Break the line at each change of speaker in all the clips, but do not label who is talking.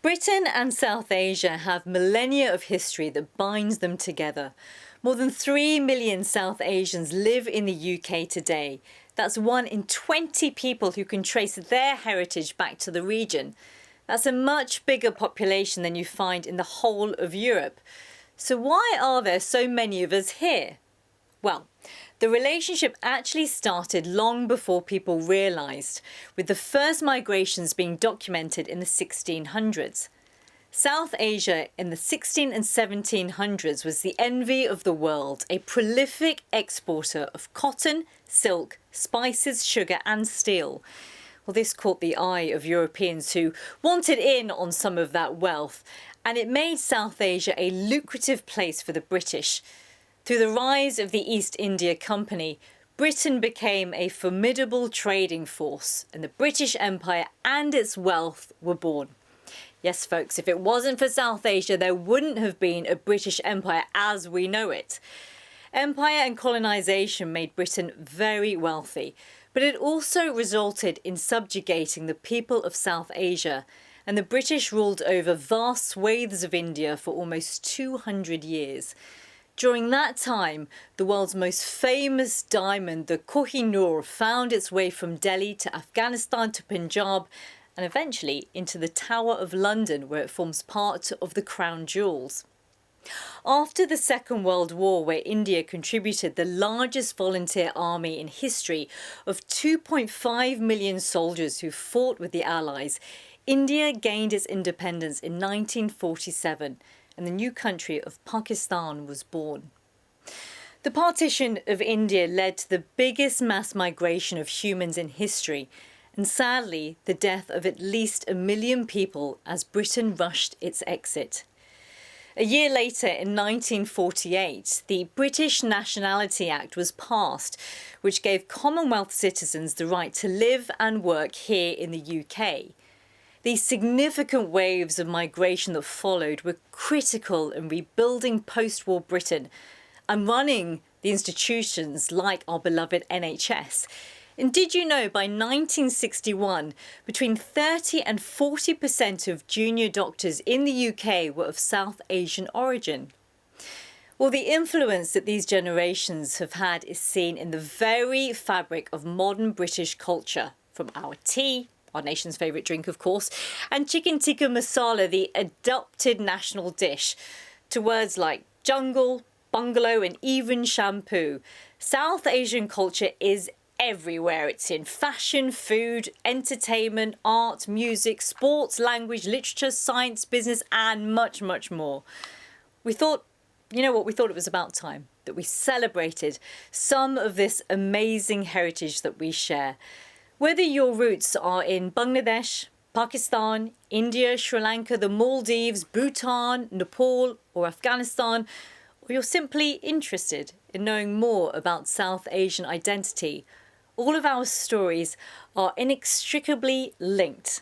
Britain and South Asia have millennia of history that binds them together. More than 3 million South Asians live in the UK today. That's 1 in 20 people who can trace their heritage back to the region. That's a much bigger population than you find in the whole of Europe. So why are there so many of us here? Well, the relationship actually started long before people realised, with the first migrations being documented in the 1600s. South Asia in the 16 and 1700s was the envy of the world, a prolific exporter of cotton, silk, spices, sugar and steel. Well, this caught the eye of Europeans who wanted in on some of that wealth, and it made South Asia a lucrative place for the British. Through the rise of the East India Company, Britain became a formidable trading force, and the British Empire and its wealth were born. Yes, folks, if it wasn't for South Asia, there wouldn't have been a British Empire as we know it. Empire and colonisation made Britain very wealthy, but it also resulted in subjugating the people of South Asia, and the British ruled over vast swathes of India for almost 200 years. During that time, the world's most famous diamond, the Kohinoor, found its way from Delhi to Afghanistan to Punjab and eventually into the Tower of London, where it forms part of the crown jewels. After the Second World War, where India contributed the largest volunteer army in history of 2.5 million soldiers who fought with the Allies, India gained its independence in 1947. And the new country of Pakistan was born. The partition of India led to the biggest mass migration of humans in history, and sadly the death of at least 1 million people as Britain rushed its exit. A year later, in 1948, the British Nationality Act was passed, which gave Commonwealth citizens the right to live and work here in the UK. These significant waves of migration that followed were critical in rebuilding post-war Britain and running the institutions like our beloved NHS. And did you know by 1961, between 30 and 40% of junior doctors in the UK were of South Asian origin? Well, the influence that these generations have had is seen in the very fabric of modern British culture, from our tea, our nation's favourite drink, of course, and chicken tikka masala, the adopted national dish, to words like jungle, bungalow and even shampoo. South Asian culture is everywhere. It's in fashion, food, entertainment, art, music, sports, language, literature, science, business and much, much more. We thought, you know what, we thought it was about time that we celebrated some of this amazing heritage that we share. Whether your roots are in Bangladesh, Pakistan, India, Sri Lanka, the Maldives, Bhutan, Nepal or Afghanistan, or you're simply interested in knowing more about South Asian identity, all of our stories are inextricably linked,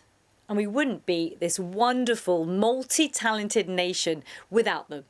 and we wouldn't be this wonderful, multi-talented nation without them.